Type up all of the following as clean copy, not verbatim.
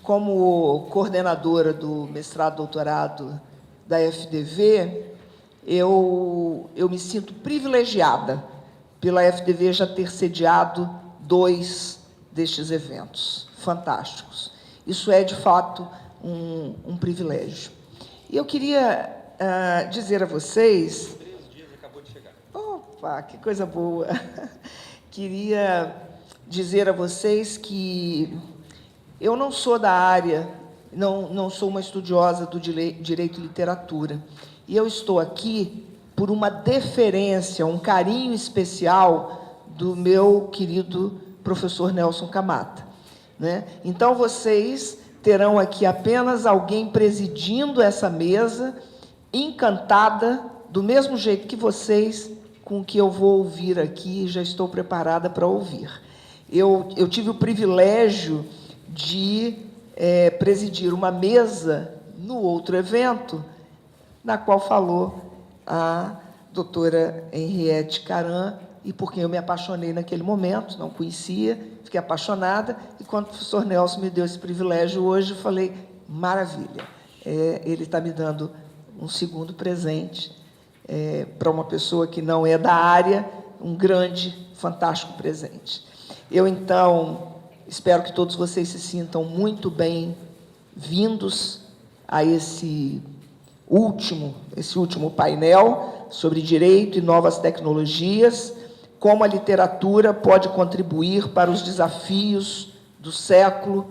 como coordenadora do mestrado-doutorado da FDV, eu me sinto privilegiada pela FDV já ter sediado 2 destes eventos fantásticos. Isso é, de fato, um privilégio. E eu queria dizer a vocês... 3 dias acabou de chegar. Opa, que coisa boa! Queria dizer a vocês que eu não sou da área, não sou uma estudiosa do direito e literatura, e eu estou aqui por uma deferência, um carinho especial do meu querido professor Nelson Camatta, né? Então, vocês terão aqui apenas alguém presidindo essa mesa, encantada, do mesmo jeito que vocês, com o que eu vou ouvir aqui, já estou preparada para ouvir. Eu tive o privilégio de presidir uma mesa no outro evento, na qual falou a doutora Henriette Caram, e por quem eu me apaixonei naquele momento, não conhecia, fiquei apaixonada, e quando o professor Nelson me deu esse privilégio hoje, eu falei, maravilha, ele está me dando um segundo presente, para uma pessoa que não é da área, um grande, fantástico presente. Eu, então, espero que todos vocês se sintam muito bem-vindos a esse último painel sobre direito e novas tecnologias, como a literatura pode contribuir para os desafios do século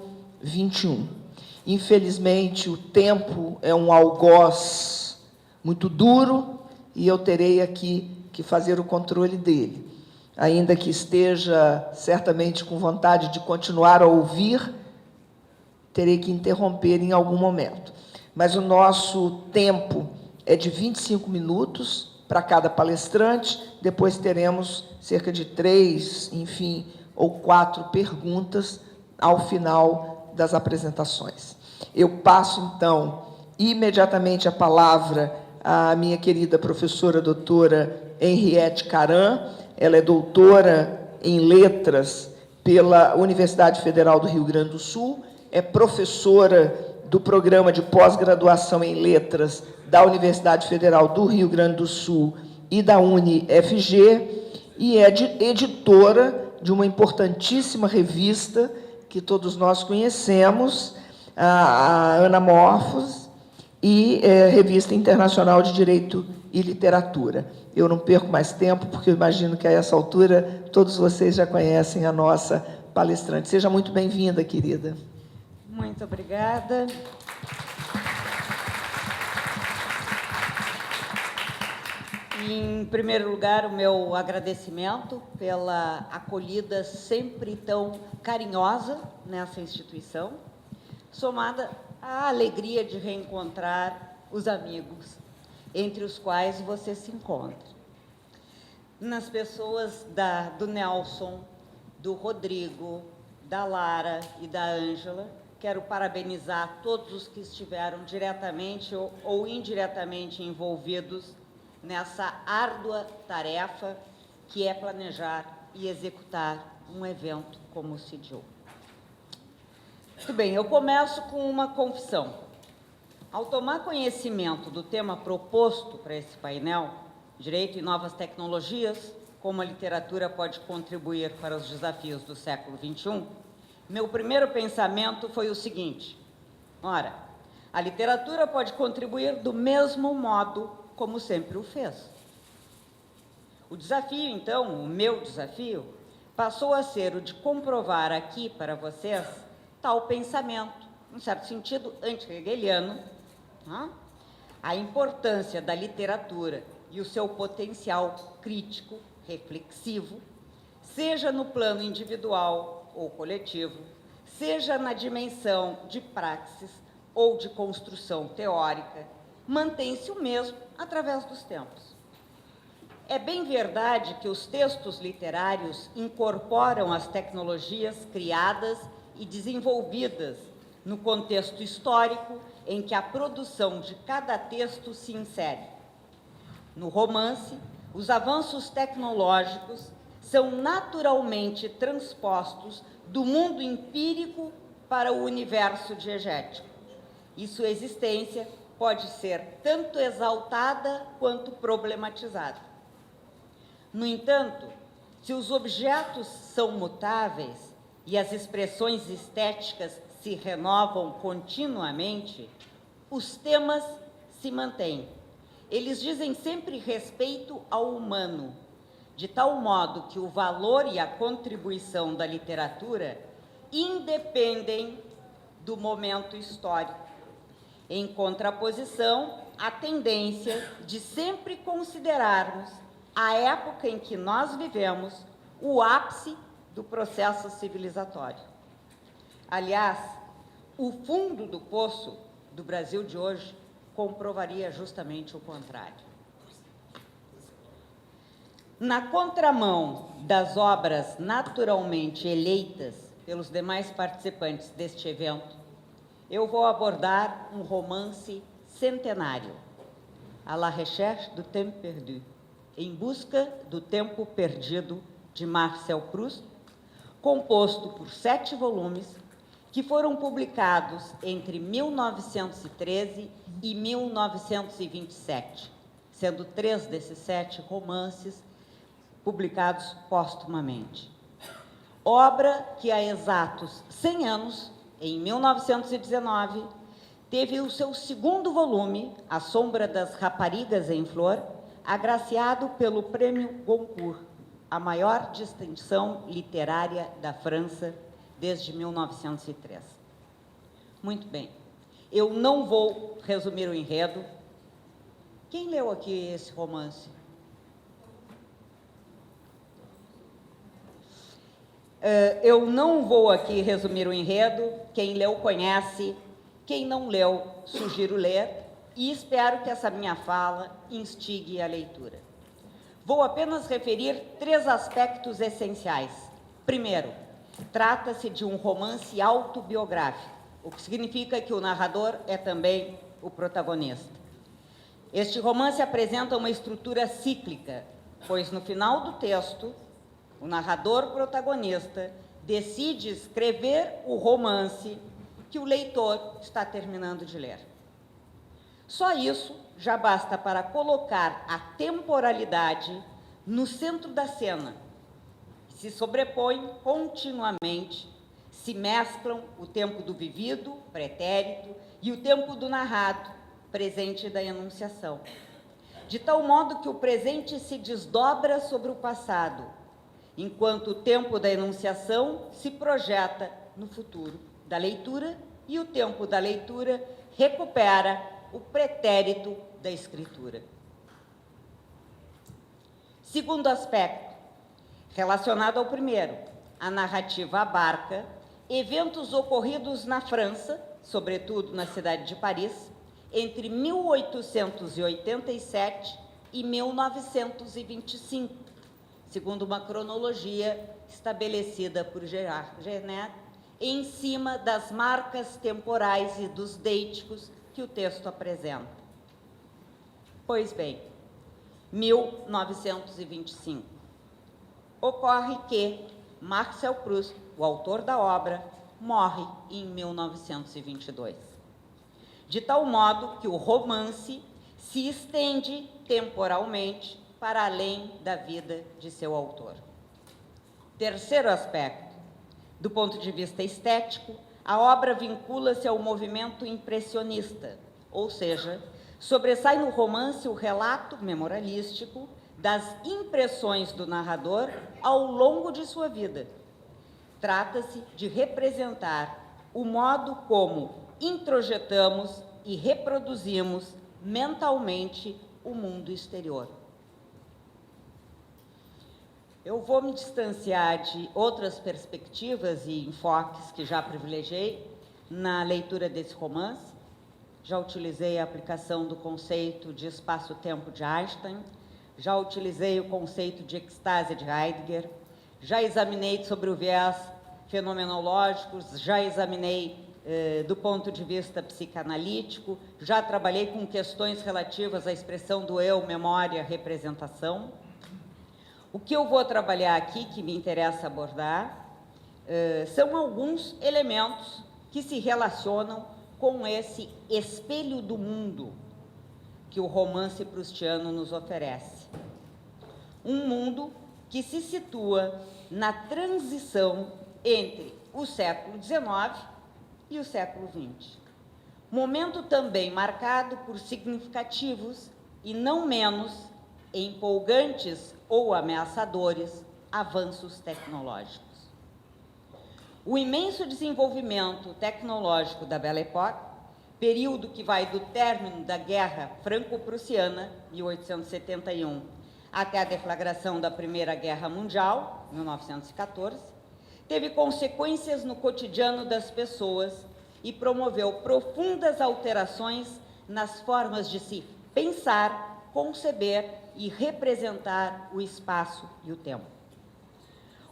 XXI. Infelizmente, o tempo é um algoz muito duro e eu terei aqui que fazer o controle dele. Ainda que esteja certamente com vontade de continuar a ouvir, terei que interromper em algum momento. Mas o nosso tempo é de 25 minutos para cada palestrante, depois teremos cerca de 3, enfim, ou 4 perguntas ao final das apresentações. Eu passo, então, imediatamente a palavra à minha querida professora doutora Henriette Caram. Ela é doutora em letras pela Universidade Federal do Rio Grande do Sul, é professora do Programa de Pós-Graduação em Letras da Universidade Federal do Rio Grande do Sul e da UniFG, e é editora de uma importantíssima revista que todos nós conhecemos, a Anamorphose, e Revista Internacional de Direito e Literatura. Eu não perco mais tempo, porque eu imagino que, a essa altura, todos vocês já conhecem a nossa palestrante. Seja muito bem-vinda, querida. Muito obrigada. Em primeiro lugar, o meu agradecimento pela acolhida sempre tão carinhosa nessa instituição, somada à alegria de reencontrar os amigos, entre os quais você se encontra. Nas pessoas do Nelson, do Rodrigo, da Lara e da Ângela, quero parabenizar todos os que estiveram diretamente ou indiretamente envolvidos nessa árdua tarefa que é planejar e executar um evento como o CIDIO. Muito bem, eu começo com uma confissão. Ao tomar conhecimento do tema proposto para esse painel, Direito e Novas Tecnologias, como a literatura pode contribuir para os desafios do século XXI, meu primeiro pensamento foi o seguinte: ora, a literatura pode contribuir do mesmo modo como sempre o fez. O desafio, então, o meu desafio, passou a ser o de comprovar aqui para vocês tal pensamento, em certo sentido anti-hegeliano, a importância da literatura e o seu potencial crítico, reflexivo, seja no plano individual ou coletivo, seja na dimensão de praxis ou de construção teórica, mantém-se o mesmo através dos tempos. É bem verdade que os textos literários incorporam as tecnologias criadas e desenvolvidas no contexto histórico em que a produção de cada texto se insere. No romance, os avanços tecnológicos são naturalmente transpostos do mundo empírico para o universo diegético, e sua existência pode ser tanto exaltada quanto problematizada. No entanto, se os objetos são mutáveis e as expressões estéticas se renovam continuamente, os temas se mantêm. Eles dizem sempre respeito ao humano, de tal modo que o valor e a contribuição da literatura independem do momento histórico, em contraposição à tendência de sempre considerarmos a época em que nós vivemos o ápice do processo civilizatório. Aliás, o fundo do poço do Brasil de hoje comprovaria justamente o contrário. Na contramão das obras naturalmente eleitas pelos demais participantes deste evento, eu vou abordar um romance centenário, À la recherche du temps perdu, Em busca do tempo perdido, de Marcel Proust, composto por 7 volumes, que foram publicados entre 1913 e 1927, sendo 3 desses 7 romances publicados póstumamente. Obra que há exatos 100 anos, em 1919, teve o seu 2º volume, A Sombra das Raparigas em Flor, agraciado pelo Prêmio Goncourt, a maior distinção literária da França desde 1903. Muito bem, eu não vou resumir o enredo. Quem leu aqui esse romance? Eu não vou aqui resumir o enredo, quem leu conhece, quem não leu, sugiro ler, e espero que essa minha fala instigue a leitura. Vou apenas referir 3 aspectos essenciais. Primeiro, trata-se de um romance autobiográfico, o que significa que o narrador é também o protagonista. Este romance apresenta uma estrutura cíclica, pois no final do texto, o narrador protagonista decide escrever o romance que o leitor está terminando de ler. Só isso já basta para colocar a temporalidade no centro da cena. Se sobrepõem continuamente, se mesclam o tempo do vivido, pretérito, e o tempo do narrado, presente da enunciação, de tal modo que o presente se desdobra sobre o passado, enquanto o tempo da enunciação se projeta no futuro da leitura e o tempo da leitura recupera o pretérito da escritura. Segundo aspecto, relacionado ao primeiro, a narrativa abarca eventos ocorridos na França, sobretudo na cidade de Paris, entre 1887 e 1925, segundo uma cronologia estabelecida por Gerard Genet, em cima das marcas temporais e dos deiticos que o texto apresenta. Pois bem, 1925. Ocorre que Marcel Proust, o autor da obra, morre em 1922. De tal modo que o romance se estende temporalmente para além da vida de seu autor. Terceiro aspecto, do ponto de vista estético, a obra vincula-se ao movimento impressionista, ou seja, sobressai no romance o relato memorialístico das impressões do narrador ao longo de sua vida. Trata-se de representar o modo como introjetamos e reproduzimos mentalmente o mundo exterior. Eu vou me distanciar de outras perspectivas e enfoques que já privilegiei na leitura desse romance. Já utilizei a aplicação do conceito de espaço-tempo de Einstein, já utilizei o conceito de extase de Heidegger, já examinei sobre o viés fenomenológico, já examinei do ponto de vista psicanalítico, já trabalhei com questões relativas à expressão do eu, memória, representação. O que eu vou trabalhar aqui, que me interessa abordar, são alguns elementos que se relacionam com esse espelho do mundo que o romance proustiano nos oferece. Um mundo que se situa na transição entre o século XIX e o século XX. Momento também marcado por significativos e não menos empolgantes ou ameaçadores avanços tecnológicos. O imenso desenvolvimento tecnológico da Belle Époque, período que vai do término da Guerra Franco-Prussiana, 1871, até a deflagração da Primeira Guerra Mundial, 1914, teve consequências no cotidiano das pessoas e promoveu profundas alterações nas formas de se pensar, conceber e representar o espaço e o tempo.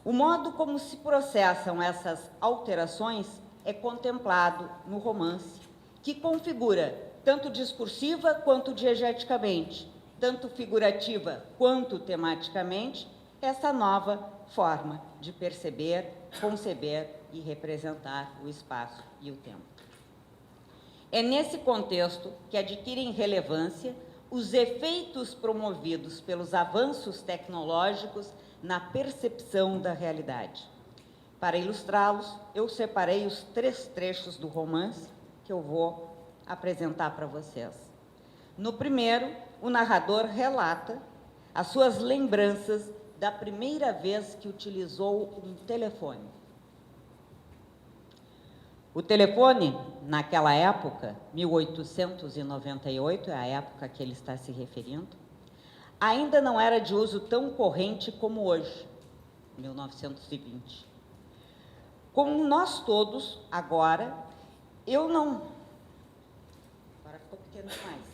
O modo como se processam essas alterações é contemplado no romance, que configura, tanto discursiva quanto diegeticamente, tanto figurativa quanto tematicamente, essa nova forma de perceber, conceber e representar o espaço e o tempo. É nesse contexto que adquirem relevância os efeitos promovidos pelos avanços tecnológicos na percepção da realidade. Para ilustrá-los, eu separei os 3 trechos do romance que eu vou apresentar para vocês. No primeiro, o narrador relata as suas lembranças da primeira vez que utilizou um telefone. O telefone, naquela época, 1898, é a época que ele está se referindo, ainda não era de uso tão corrente como hoje, 1920. Como nós todos, agora, agora ficou pequeno demais.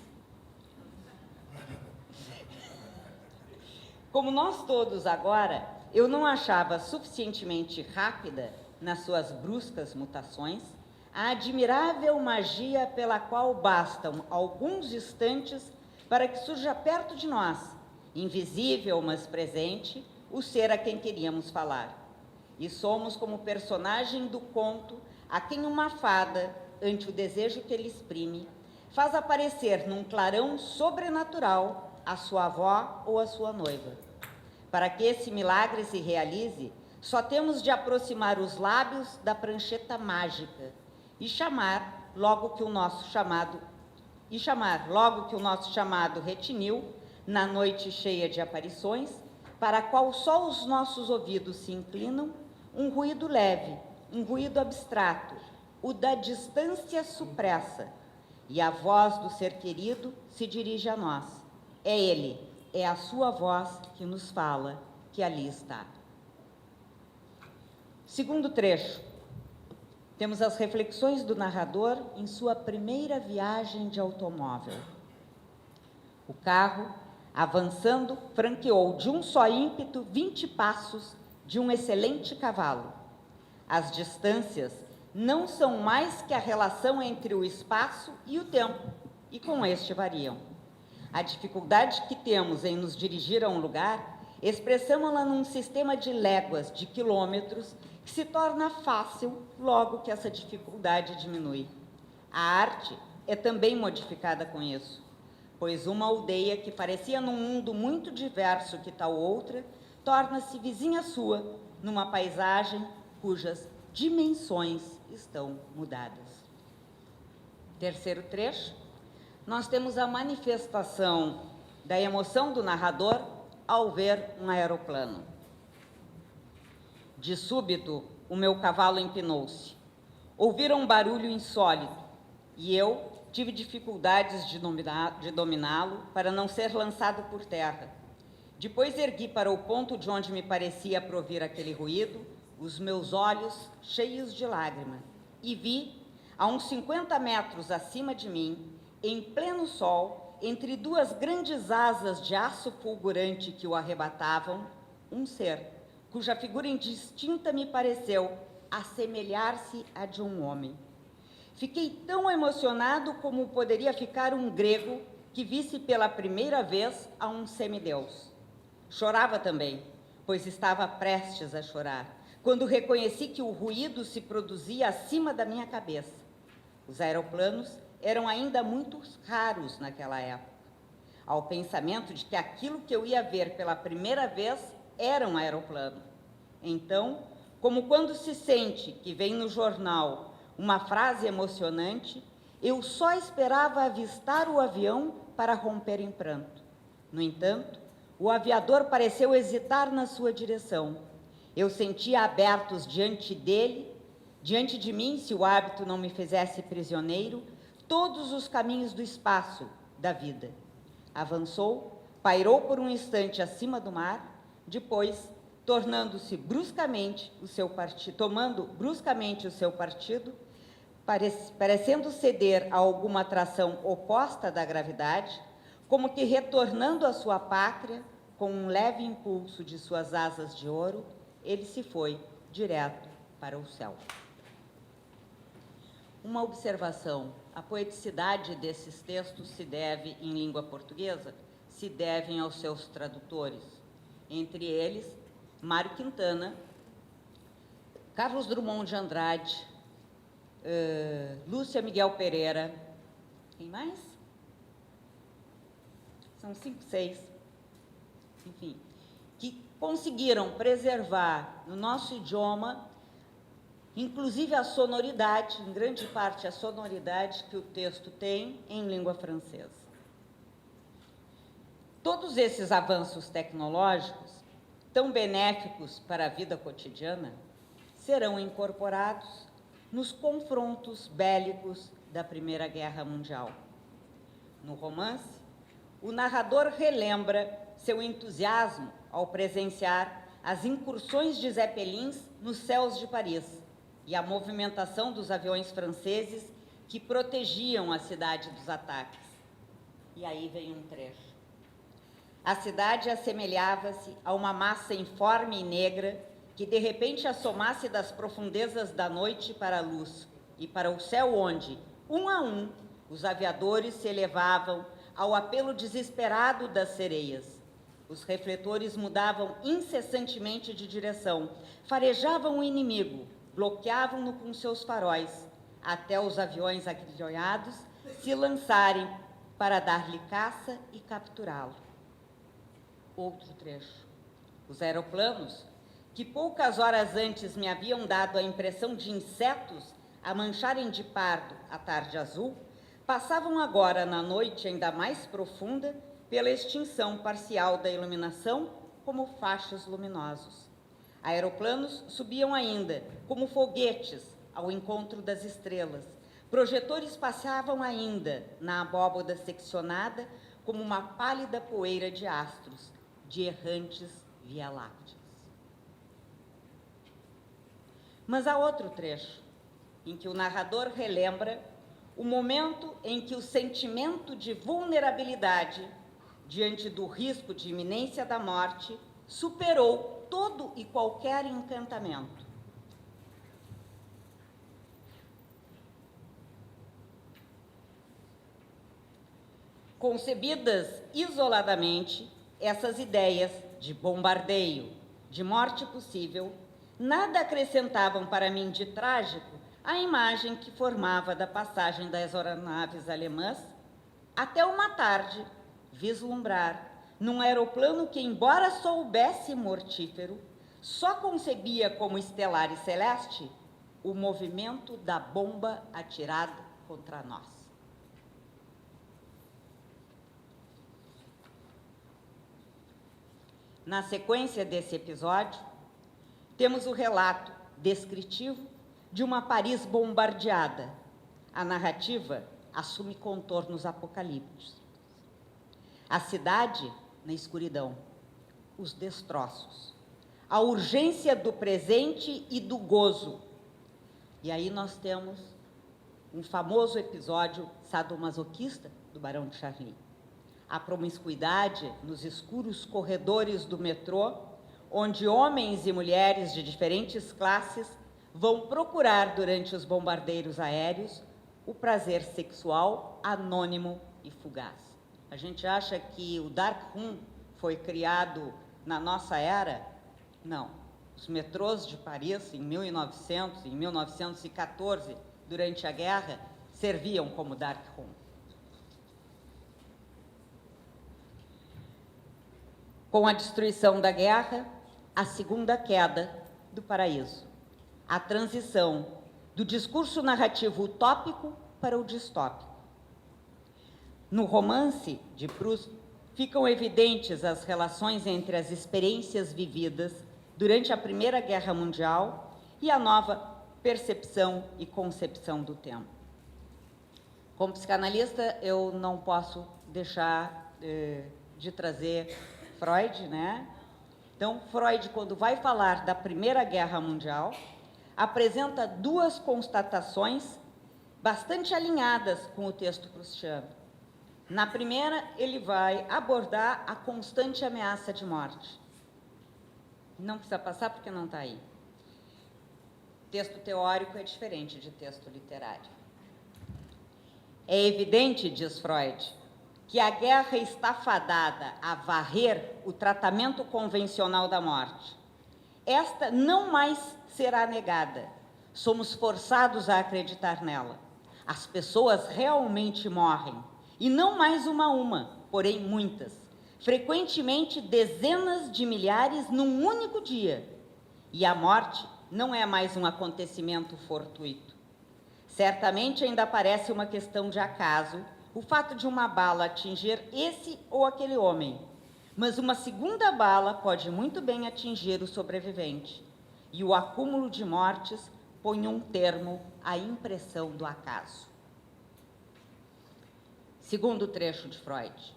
Como nós todos agora, eu não achava suficientemente rápida, nas suas bruscas mutações, a admirável magia pela qual bastam alguns instantes para que surja perto de nós, invisível, mas presente, o ser a quem queríamos falar. E somos como personagem do conto a quem uma fada, ante o desejo que ele exprime, faz aparecer num clarão sobrenatural a sua avó ou a sua noiva. Para que esse milagre se realize, só temos de aproximar os lábios da prancheta mágica e chamar logo que o nosso chamado retinil, na noite cheia de aparições, para a qual só os nossos ouvidos se inclinam, um ruído leve, um ruído abstrato, o da distância supressa, e a voz do ser querido se dirige a nós. É ele, é a sua voz que nos fala, que ali está. Segundo trecho, temos as reflexões do narrador em sua primeira viagem de automóvel. O carro, avançando, franqueou de um só ímpeto 20 passos de um excelente cavalo. As distâncias não são mais que a relação entre o espaço e o tempo, e com este variam. A dificuldade que temos em nos dirigir a um lugar, expressamos-la num sistema de léguas, de quilômetros, que se torna fácil logo que essa dificuldade diminui. A arte é também modificada com isso, pois uma aldeia que parecia num mundo muito diverso que tal outra, torna-se vizinha sua, numa paisagem cujas dimensões estão mudadas. Terceiro trecho, nós temos a manifestação da emoção do narrador ao ver um aeroplano. De súbito, o meu cavalo empinou-se. Ouviram um barulho insólito e eu tive dificuldades de dominá-lo para não ser lançado por terra. Depois ergui para o ponto de onde me parecia provir aquele ruído os meus olhos cheios de lágrima e vi, a uns 50 metros acima de mim, em pleno sol, entre 2 grandes asas de aço fulgurante que o arrebatavam, um ser, cuja figura indistinta me pareceu assemelhar-se à de um homem. Fiquei tão emocionado como poderia ficar um grego que visse pela primeira vez a um semideus. Chorava também, pois estava prestes a chorar, quando reconheci que o ruído se produzia acima da minha cabeça. Os aeroplanos eram ainda muito raros naquela época. Ao pensamento de que aquilo que eu ia ver pela primeira vez era um aeroplano. Então, como quando se sente que vem no jornal uma frase emocionante, eu só esperava avistar o avião para romper em pranto. No entanto, o aviador pareceu hesitar na sua direção. Eu sentia abertos diante de mim, se o hábito não me fizesse prisioneiro, todos os caminhos do espaço da vida. Avançou, pairou por um instante acima do mar, depois, tomando bruscamente o seu partido, parecendo ceder a alguma atração oposta da gravidade, como que retornando à sua pátria, com um leve impulso de suas asas de ouro, ele se foi direto para o céu. Uma observação: a poeticidade desses textos se deve, em língua portuguesa, se devem aos seus tradutores, entre eles Mário Quintana, Carlos Drummond de Andrade, Lúcia Miguel Pereira, quem mais? São 5, 6, enfim, que conseguiram preservar no nosso idioma, inclusive a sonoridade, em grande parte a sonoridade que o texto tem em língua francesa. Todos esses avanços tecnológicos, tão benéficos para a vida cotidiana, serão incorporados nos confrontos bélicos da Primeira Guerra Mundial. No romance, o narrador relembra seu entusiasmo ao presenciar as incursões de Zeppelins nos céus de Paris e a movimentação dos aviões franceses que protegiam a cidade dos ataques. E aí vem um trecho. A cidade assemelhava-se a uma massa informe e negra que de repente assomasse das profundezas da noite para a luz e para o céu onde, um a um, os aviadores se elevavam ao apelo desesperado das sereias. Os refletores mudavam incessantemente de direção, farejavam o inimigo, bloqueavam-no com seus faróis, até os aviões agrilhoados se lançarem para dar-lhe caça e capturá-lo. Outro trecho. Os aeroplanos, que poucas horas antes me haviam dado a impressão de insetos a mancharem de pardo a tarde azul, passavam agora, na noite ainda mais profunda, pela extinção parcial da iluminação, como fachos luminosos. Aeroplanos subiam ainda, como foguetes, ao encontro das estrelas. Projetores passavam ainda, na abóbada seccionada, como uma pálida poeira de astros, de errantes via-lácteas. Mas há outro trecho, em que o narrador relembra o momento em que o sentimento de vulnerabilidade diante do risco de iminência da morte superou todo e qualquer encantamento. Concebidas isoladamente, essas ideias de bombardeio, de morte possível, nada acrescentavam para mim de trágico a imagem que formava da passagem das aeronaves alemãs, até uma tarde vislumbrar, num aeroplano que, embora soubesse mortífero, só concebia como estelar e celeste o movimento da bomba atirada contra nós. Na sequência desse episódio, temos o relato descritivo de uma Paris bombardeada. A narrativa assume contornos apocalípticos. A cidade na escuridão, os destroços, a urgência do presente e do gozo. E aí nós temos um famoso episódio sadomasoquista do Barão de Charlie. A promiscuidade nos escuros corredores do metrô, onde homens e mulheres de diferentes classes vão procurar, durante os bombardeios aéreos, o prazer sexual anônimo e fugaz. A gente acha que o Dark Room foi criado na nossa era? Não. Os metrôs de Paris, em 1900, em 1914, durante a guerra, serviam como dark room. Com a destruição da guerra, a segunda queda do paraíso. A transição do discurso narrativo utópico para o distópico. No romance de Proust, ficam evidentes as relações entre as experiências vividas durante a Primeira Guerra Mundial e a nova percepção e concepção do tempo. Como psicanalista, eu não posso deixar de trazer Freud, né? Então, Freud, quando vai falar da Primeira Guerra Mundial, apresenta duas constatações bastante alinhadas com o texto proustiano. Na primeira, ele vai abordar a constante ameaça de morte. Não precisa passar porque não está aí. Texto teórico é diferente de texto literário. É evidente, diz Freud, que a guerra está fadada a varrer o tratamento convencional da morte. Esta não mais será negada. Somos forçados a acreditar nela. As pessoas realmente morrem, e não mais uma, porém muitas. Frequentemente dezenas de milhares num único dia. E a morte não é mais um acontecimento fortuito. Certamente ainda parece uma questão de acaso o fato de uma bala atingir esse ou aquele homem, mas uma segunda bala pode muito bem atingir o sobrevivente, e o acúmulo de mortes põe um termo à impressão do acaso. Segundo trecho de Freud,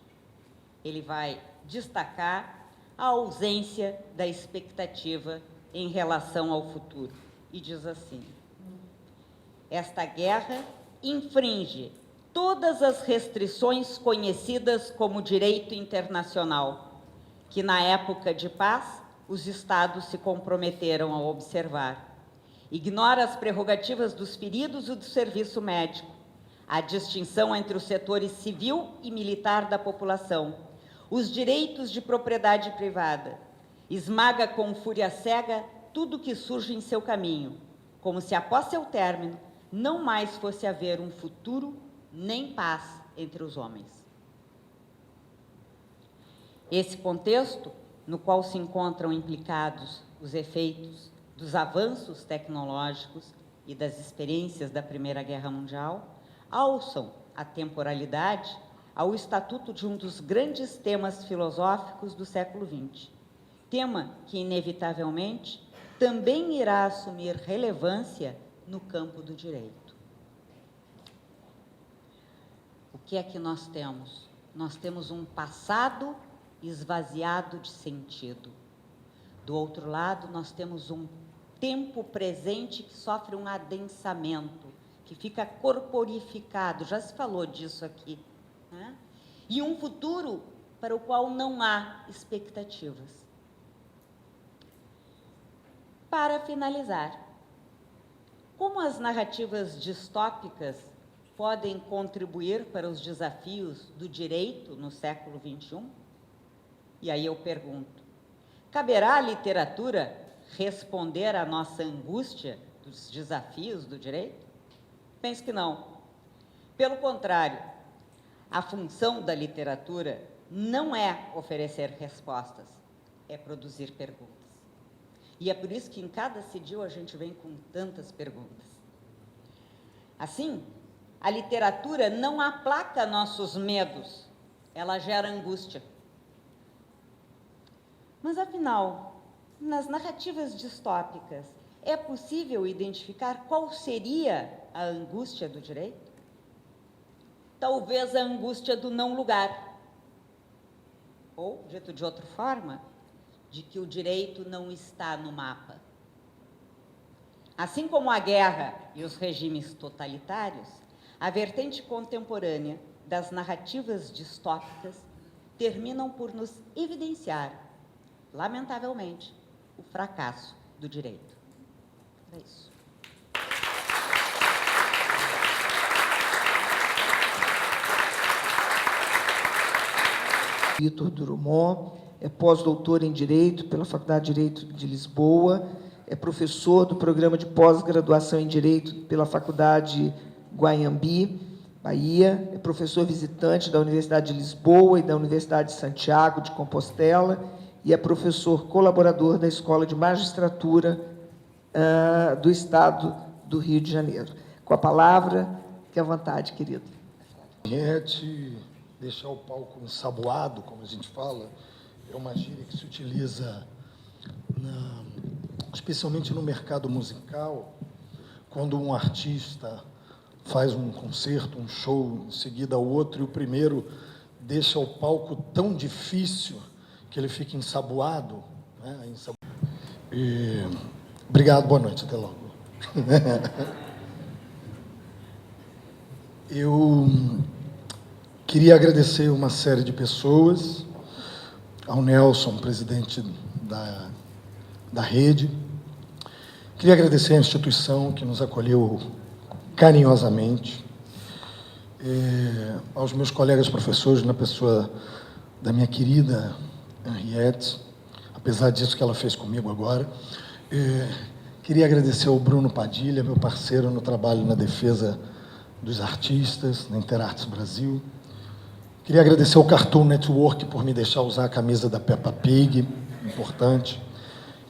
ele vai destacar a ausência da expectativa em relação ao futuro, e diz assim: esta guerra infringe todas as restrições conhecidas como direito internacional, que na época de paz os Estados se comprometeram a observar. Ignora as prerrogativas dos feridos e do serviço médico, a distinção entre os setores civil e militar da população, os direitos de propriedade privada, esmaga com fúria cega tudo que surge em seu caminho, como se após seu término não mais fosse haver um futuro nem paz entre os homens. Esse contexto, no qual se encontram implicados os efeitos dos avanços tecnológicos e das experiências da Primeira Guerra Mundial, alçam a temporalidade ao estatuto de um dos grandes temas filosóficos do século XX, tema que, inevitavelmente, também irá assumir relevância no campo do direito. O que é que nós temos? Nós temos um passado esvaziado de sentido. Do outro lado, nós temos um tempo presente que sofre um adensamento, que fica corporificado, já se falou disso aqui, né? E um futuro para o qual não há expectativas. Para finalizar, como as narrativas distópicas podem contribuir para os desafios do direito no século XXI? E aí eu pergunto, caberá à literatura responder à nossa angústia dos desafios do direito? Penso que não. Pelo contrário, a função da literatura não é oferecer respostas, é produzir perguntas. E é por isso que em cada CIDIL a gente vem com tantas perguntas. Assim, a literatura não aplaca nossos medos, ela gera angústia. Mas, afinal, nas narrativas distópicas, é possível identificar qual seria a angústia do direito? Talvez a angústia do não lugar. Ou, dito de outra forma, de que o direito não está no mapa. Assim como a guerra e os regimes totalitários, a vertente contemporânea das narrativas distópicas terminam por nos evidenciar, lamentavelmente, o fracasso do direito. É isso. Victor Drummond, é pós-doutor em Direito pela Faculdade de Direito de Lisboa, é professor do programa de pós-graduação em Direito pela Faculdade Guanhambi, Bahia, é professor visitante da Universidade de Lisboa e da Universidade de Santiago de Compostela e é professor colaborador da Escola de Magistratura do Estado do Rio de Janeiro. Com a palavra, fique à vontade, querido. Deixar o palco ensaboado, como a gente fala, é uma gíria que se utiliza, especialmente no mercado musical, quando um artista faz um concerto, um show, em seguida outro, e o primeiro deixa o palco tão difícil que ele fica ensaboado. Né? Obrigado, boa noite, até logo. Eu queria agradecer uma série de pessoas, ao Nelson, presidente da rede. Queria agradecer à instituição que nos acolheu carinhosamente, aos meus colegas professores, na pessoa da minha querida Henriette, apesar disso que ela fez comigo agora. Queria agradecer ao Bruno Padilha, meu parceiro no trabalho na defesa dos artistas, na Interartes Brasil. Queria agradecer ao Cartoon Network por me deixar usar a camisa da Peppa Pig, importante.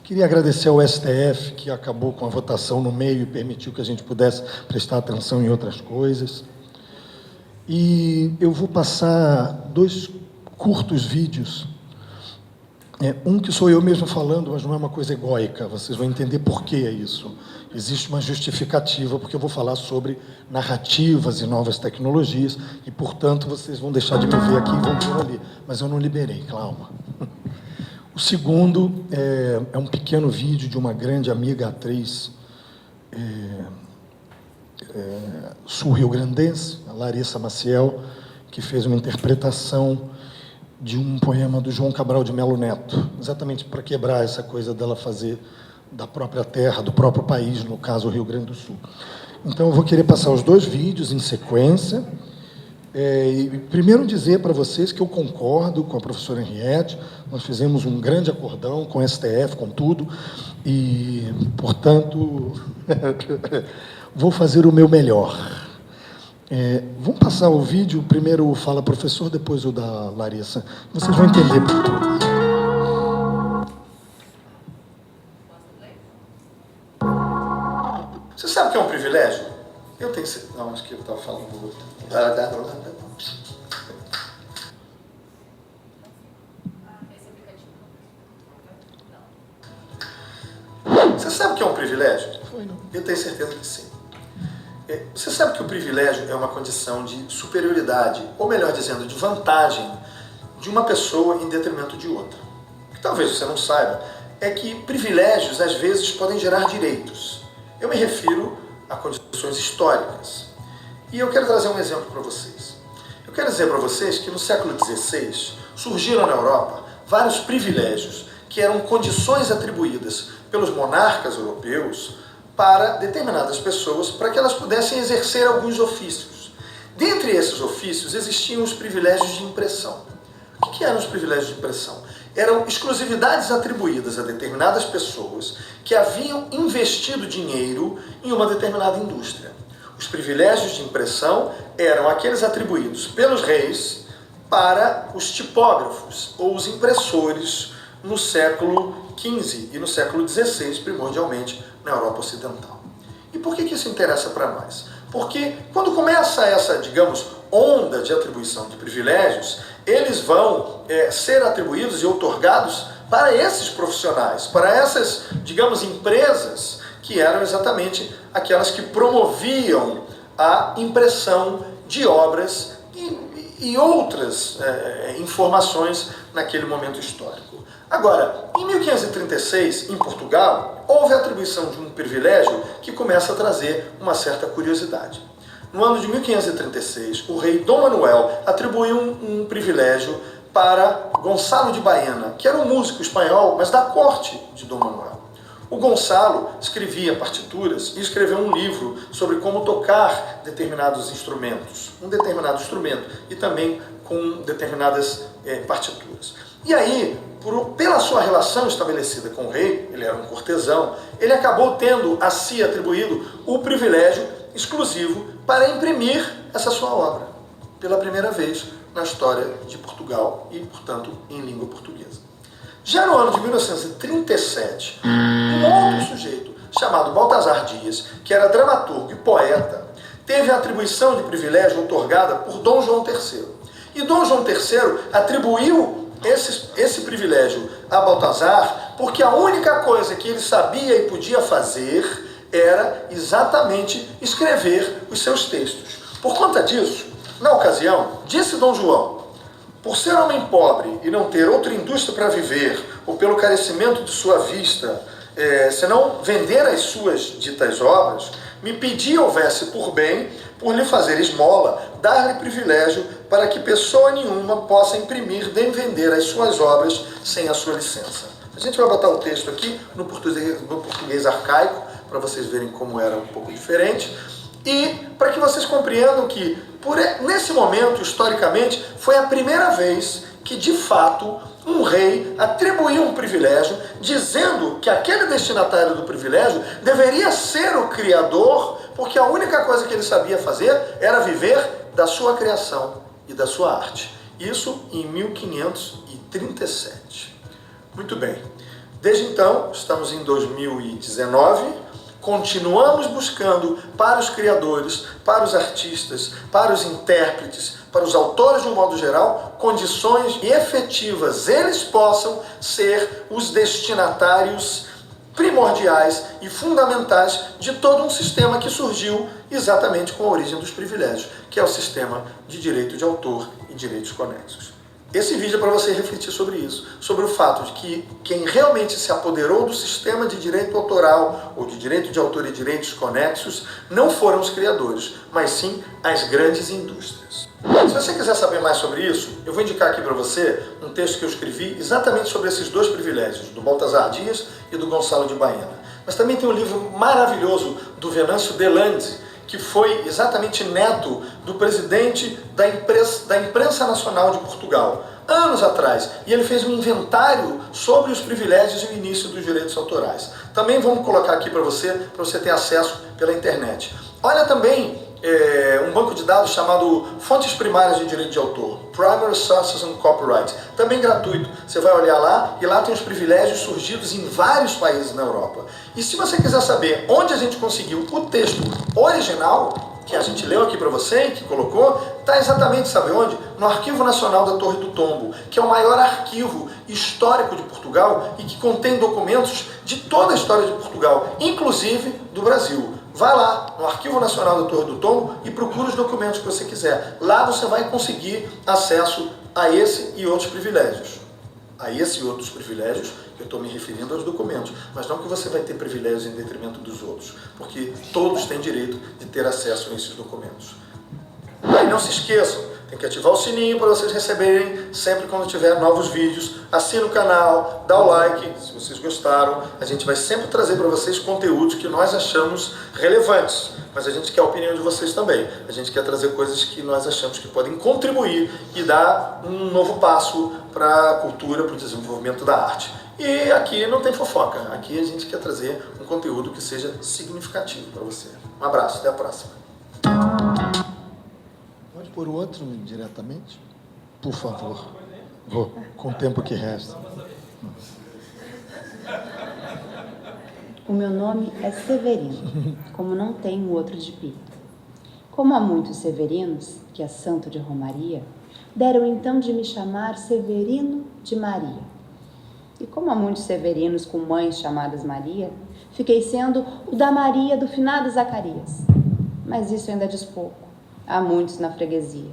Queria agradecer ao STF, que acabou com a votação no meio e permitiu que a gente pudesse prestar atenção em outras coisas. E eu vou passar 2 curtos vídeos. Um que sou eu mesmo falando, mas não é uma coisa egóica, vocês vão entender por que é isso. Existe uma justificativa, porque eu vou falar sobre narrativas e novas tecnologias, e, portanto, vocês vão deixar de me ver aqui e vão ver ali. Mas eu não liberei, calma. O segundo é um pequeno vídeo de uma grande amiga atriz sul-riograndense, a Larissa Maciel, que fez uma interpretação de um poema do João Cabral de Melo Neto, exatamente para quebrar essa coisa dela fazer da própria terra, do próprio país, no caso o Rio Grande do Sul. Então eu vou querer passar os 2 vídeos em sequência, e primeiro dizer para vocês que eu concordo com a professora Henriette, nós fizemos um grande acordão com o STF, com tudo, e, portanto, vou fazer o meu melhor. Vamos passar o vídeo, primeiro o Fala Professor, depois o da Larissa. Vocês vão entender por quê. Você sabe o que é um privilégio? Eu tenho... Não, acho que eu estava falando do outro. Você sabe o que é um privilégio? Eu tenho certeza que sim. Você sabe que o privilégio é uma condição de superioridade, ou melhor dizendo, de vantagem de uma pessoa em detrimento de outra. O que talvez você não saiba é que privilégios, às vezes, podem gerar direitos. Eu me refiro a condições históricas. E eu quero trazer um exemplo para vocês. Eu quero dizer para vocês que no século XVI surgiram na Europa vários privilégios que eram condições atribuídas pelos monarcas europeus para determinadas pessoas, para que elas pudessem exercer alguns ofícios. Dentre esses ofícios existiam os privilégios de impressão. O que eram os privilégios de impressão? Eram exclusividades atribuídas a determinadas pessoas que haviam investido dinheiro em uma determinada indústria. Os privilégios de impressão eram aqueles atribuídos pelos reis para os tipógrafos ou os impressores no século XV e no século XVI, primordialmente na Europa Ocidental. E por que isso interessa para nós? Porque quando começa essa, digamos, onda de atribuição de privilégios, eles vão ser atribuídos e outorgados para esses profissionais, para essas, digamos, empresas que eram exatamente aquelas que promoviam a impressão de obras e outras informações naquele momento histórico. Agora, em 1536, em Portugal, houve a atribuição de um privilégio que começa a trazer uma certa curiosidade. No ano de 1536, o rei Dom Manuel atribuiu um privilégio para Gonçalo de Baena, que era um músico espanhol, mas da corte de Dom Manuel. O Gonçalo escrevia partituras e escreveu um livro sobre como tocar determinados instrumentos, um determinado instrumento, e também com determinadas partituras. E aí, pela sua relação estabelecida com o rei, ele era um cortesão, ele acabou tendo a si atribuído o privilégio exclusivo para imprimir essa sua obra, pela primeira vez na história de Portugal e, portanto, em língua portuguesa. Já no ano de 1937, um outro sujeito chamado Baltazar Dias, que era dramaturgo e poeta, teve a atribuição de privilégio otorgada por Dom João III. E Dom João III atribuiu esse privilégio a Baltazar porque a única coisa que ele sabia e podia fazer era exatamente escrever os seus textos. Por conta disso, na ocasião, disse Dom João: por ser homem pobre e não ter outra indústria para viver, ou pelo carecimento de sua vista, senão vender as suas ditas obras, me pedia houvesse por bem, por lhe fazer esmola, dar-lhe privilégio para que pessoa nenhuma possa imprimir nem vender as suas obras sem a sua licença. A gente vai botar o texto aqui no português arcaico, para vocês verem como era um pouco diferente, e para que vocês compreendam que, nesse momento, historicamente, foi a primeira vez que, de fato, um rei atribuiu um privilégio, dizendo que aquele destinatário do privilégio deveria ser o criador, porque a única coisa que ele sabia fazer era viver da sua criação e da sua arte. Isso em 1537. Muito bem. Desde então, estamos em 2019, continuamos buscando para os criadores, para os artistas, para os intérpretes, para os autores de um modo geral, condições efetivas, eles possam ser os destinatários primordiais e fundamentais de todo um sistema que surgiu exatamente com a origem dos privilégios, que é o sistema de direito de autor e direitos conexos. Esse vídeo é para você refletir sobre isso, sobre o fato de que quem realmente se apoderou do sistema de direito autoral ou de direito de autor e direitos conexos não foram os criadores, mas sim as grandes indústrias. Se você quiser saber mais sobre isso, eu vou indicar aqui para você um texto que eu escrevi exatamente sobre esses dois privilégios, do Baltazar Dias e do Gonçalo de Baena. Mas também tem um livro maravilhoso do Venâncio Delande, que foi exatamente neto do presidente da Imprensa Nacional de Portugal, anos atrás. E ele fez um inventário sobre os privilégios e o início dos direitos autorais. Também vamos colocar aqui para você ter acesso pela internet. Olha também um banco de dados chamado Fontes Primárias de Direito de Autor, Primary Sources on Copyright, também gratuito. Você vai olhar lá e lá tem os privilégios surgidos em vários países na Europa. E se você quiser saber onde a gente conseguiu o texto original, que a gente leu aqui para você e que colocou, está exatamente, sabe onde? No Arquivo Nacional da Torre do Tombo, que é o maior arquivo histórico de Portugal e que contém documentos de toda a história de Portugal, inclusive do Brasil. Vai lá no Arquivo Nacional da Torre do Tombo e procura os documentos que você quiser. Lá você vai conseguir acesso a esse e outros privilégios. A esse e outros privilégios, eu estou me referindo aos documentos, mas não que você vai ter privilégios em detrimento dos outros, porque todos têm direito de ter acesso a esses documentos. E não se esqueçam, tem que ativar o sininho para vocês receberem sempre quando tiver novos vídeos. Assina o canal, dá o like se vocês gostaram. A gente vai sempre trazer para vocês conteúdos que nós achamos relevantes, mas a gente quer a opinião de vocês também. A gente quer trazer coisas que nós achamos que podem contribuir e dar um novo passo para a cultura, para o desenvolvimento da arte. E aqui não tem fofoca, aqui a gente quer trazer um conteúdo que seja significativo para você. Um abraço, até a próxima. Pode pôr o outro diretamente? Por favor. Vou, com o tempo que resta. O meu nome é Severino, como não tenho outro de pito. Como há muitos Severinos, que é santo de Romaria, deram então de me chamar Severino de Maria. E como há muitos Severinos com mães chamadas Maria, fiquei sendo o da Maria do finado Zacarias. Mas isso ainda diz pouco. Há muitos na freguesia,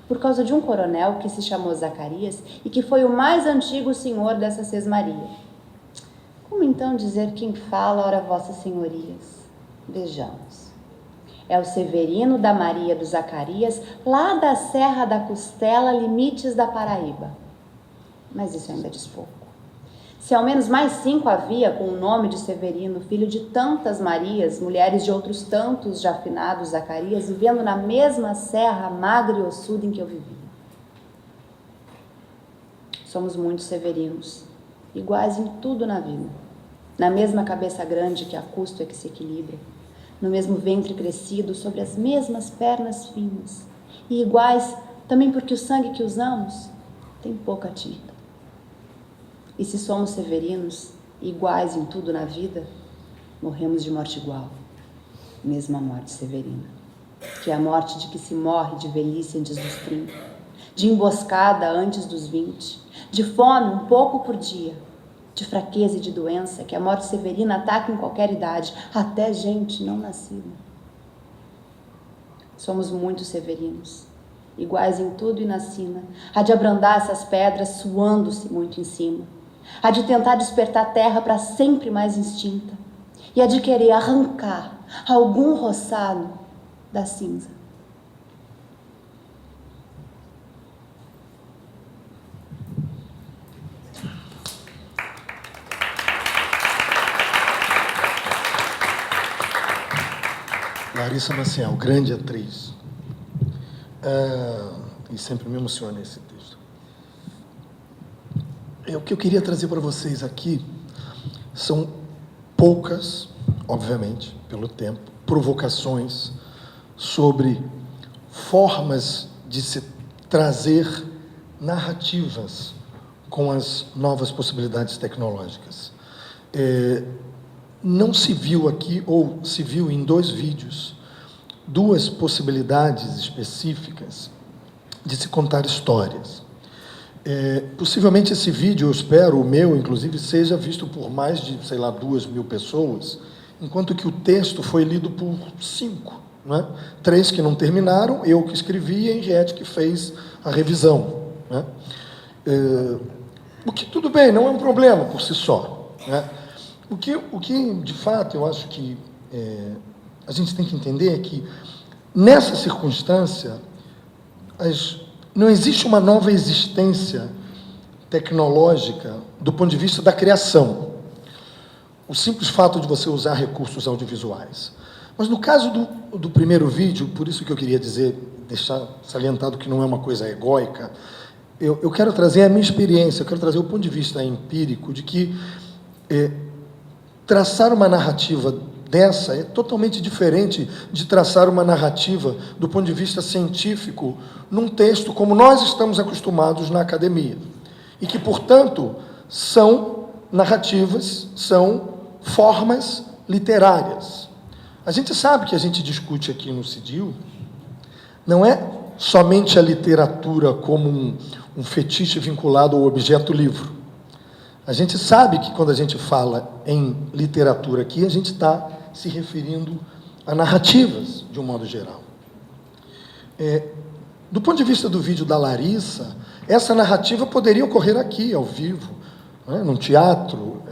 por causa de um coronel que se chamou Zacarias e que foi o mais antigo senhor dessa sesmaria. Como então dizer quem fala, ora vossas senhorias? Vejamos. É o Severino da Maria do Zacarias, lá da Serra da Costela, limites da Paraíba. Mas isso ainda diz pouco. Se ao menos mais 5 havia com o nome de Severino, filho de tantas Marias, mulheres de outros tantos já finados Zacarias, vivendo na mesma serra magra e ossuda em que eu vivia. Somos muitos Severinos, iguais em tudo na vida, na mesma cabeça grande que a custo é que se equilibra, no mesmo ventre crescido, sobre as mesmas pernas finas, e iguais também porque o sangue que usamos tem pouca tinta. E se somos severinos, iguais em tudo na vida, morremos de morte igual, mesma morte severina, que é a morte de que se morre de velhice antes dos 30, de emboscada antes dos 20, de fome um pouco por dia, de fraqueza e de doença, que a morte severina ataca em qualquer idade, até gente não nascida. Somos muitos severinos, iguais em tudo e na sina, há de abrandar essas pedras suando-se muito em cima, há de tentar despertar a terra para sempre mais extinta, e há de querer arrancar algum roçado da cinza. Larissa Maciel, grande atriz. E sempre me emociona esse texto. O que eu queria trazer para vocês aqui são poucas, obviamente, pelo tempo, provocações sobre formas de se trazer narrativas com as novas possibilidades tecnológicas. Não se viu aqui, ou se viu em 2 vídeos, 2 possibilidades específicas de se contar histórias. Possivelmente esse vídeo, eu espero, o meu, inclusive, seja visto por mais de, 2.000 pessoas, enquanto que o texto foi lido por 5, né? 3 que não terminaram, eu que escrevi e a Henriette que fez a revisão, né? O que, tudo bem, não é um problema por si só, né? O que, de fato, eu acho que a gente tem que entender é que, nessa circunstância, não existe uma nova existência tecnológica do ponto de vista da criação. O simples fato de você usar recursos audiovisuais. Mas no caso do primeiro vídeo, por isso que eu queria dizer, deixar salientado que não é uma coisa egóica, eu quero trazer a minha experiência, eu quero trazer o ponto de vista empírico de que traçar uma narrativa dessa é totalmente diferente de traçar uma narrativa do ponto de vista científico num texto como nós estamos acostumados na academia. E que, portanto, são narrativas, são formas literárias. A gente sabe que a gente discute aqui no CIDIL não é somente a literatura como um fetiche vinculado ao objeto livro. A gente sabe que quando a gente fala em literatura aqui, a gente está se referindo a narrativas, de um modo geral. Do ponto de vista do vídeo da Larissa, essa narrativa poderia ocorrer aqui, ao vivo, né, num teatro,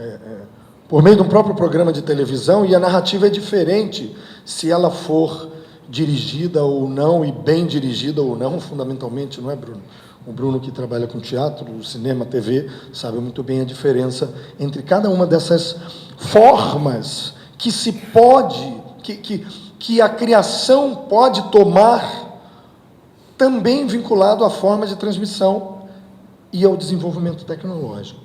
por meio de um próprio programa de televisão, e a narrativa é diferente se ela for dirigida ou não, e bem dirigida ou não, fundamentalmente, não é, Bruno? O Bruno, que trabalha com teatro, cinema, TV, sabe muito bem a diferença entre cada uma dessas formas que se pode, que a criação pode tomar, também vinculado à forma de transmissão e ao desenvolvimento tecnológico.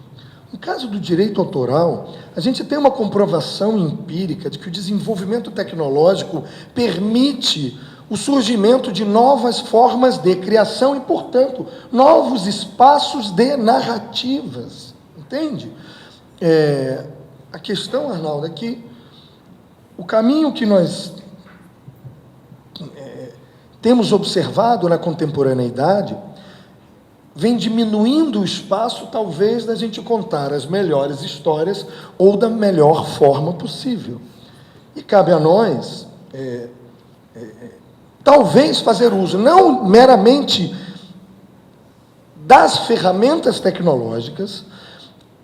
No caso do direito autoral, a gente tem uma comprovação empírica de que o desenvolvimento tecnológico permite o surgimento de novas formas de criação e, portanto, novos espaços de narrativas. Entende? A questão, Arnaldo, é que o caminho que nós temos observado na contemporaneidade vem diminuindo o espaço, talvez, da gente contar as melhores histórias ou da melhor forma possível. E cabe a nós, talvez, fazer uso, não meramente das ferramentas tecnológicas,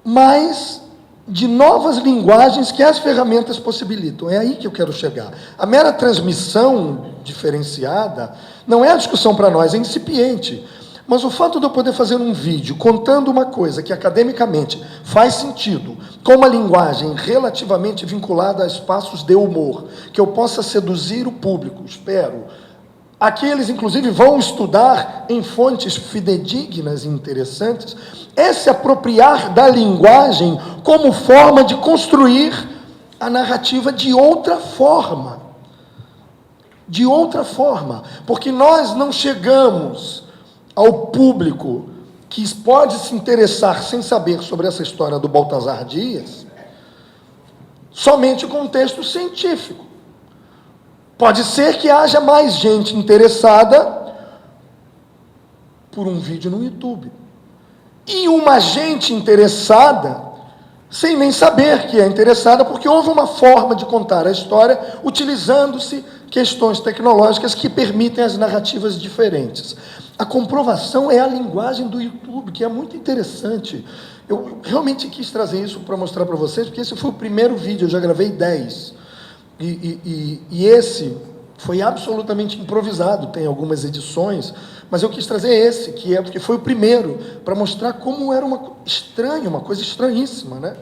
mas de novas linguagens que as ferramentas possibilitam. É aí que eu quero chegar. A mera transmissão diferenciada não é a discussão para nós, é incipiente. Mas o fato de eu poder fazer um vídeo contando uma coisa que academicamente faz sentido, com uma linguagem relativamente vinculada a espaços de humor, que eu possa seduzir o público, espero. Aqui eles, inclusive, vão estudar em fontes fidedignas e interessantes, é se apropriar da linguagem como forma de construir a narrativa de outra forma. De outra forma. Porque nós não chegamos ao público que pode se interessar sem saber sobre essa história do Baltazar Dias, somente com um texto científico. Pode ser que haja mais gente interessada por um vídeo no YouTube. E uma gente interessada, sem nem saber que é interessada, porque houve uma forma de contar a história utilizando-se questões tecnológicas que permitem as narrativas diferentes. A comprovação é a linguagem do YouTube, que é muito interessante. Eu realmente quis trazer isso para mostrar para vocês, porque esse foi o primeiro vídeo, eu já gravei 10. E esse foi absolutamente improvisado, tem algumas edições, mas eu quis trazer esse, porque foi o primeiro, para mostrar como era uma coisa estranhíssima, né?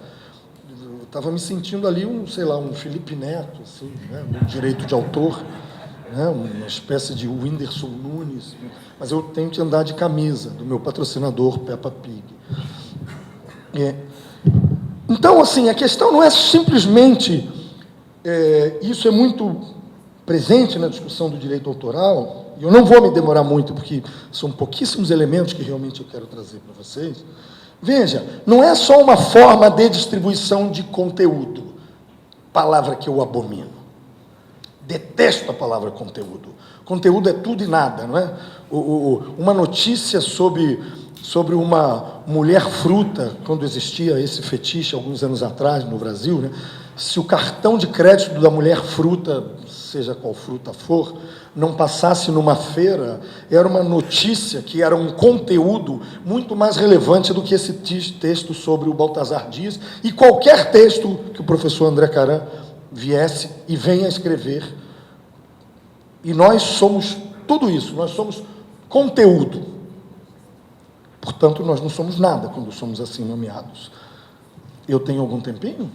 Eu estava me sentindo ali um Felipe Neto, assim, né? No direito de autor, né? Uma espécie de Whindersson Nunes, mas eu tenho que andar de camisa, do meu patrocinador Peppa Pig. Então, assim, a questão não é simplesmente... isso é muito presente na discussão do direito autoral, e eu não vou me demorar muito, porque são pouquíssimos elementos que realmente eu quero trazer para vocês. Veja, não é só uma forma de distribuição de conteúdo, palavra que eu abomino. Detesto a palavra conteúdo. Conteúdo é tudo e nada, não é? Uma notícia sobre uma mulher fruta, quando existia esse fetiche alguns anos atrás no Brasil, né? Se o cartão de crédito da mulher fruta, seja qual fruta for, não passasse numa feira, era uma notícia que era um conteúdo muito mais relevante do que esse texto sobre o Baltazar Dias e qualquer texto que o professor André Caran viesse e venha escrever. E nós somos tudo isso, nós somos conteúdo. Portanto, nós não somos nada quando somos assim nomeados. Eu tenho algum tempinho?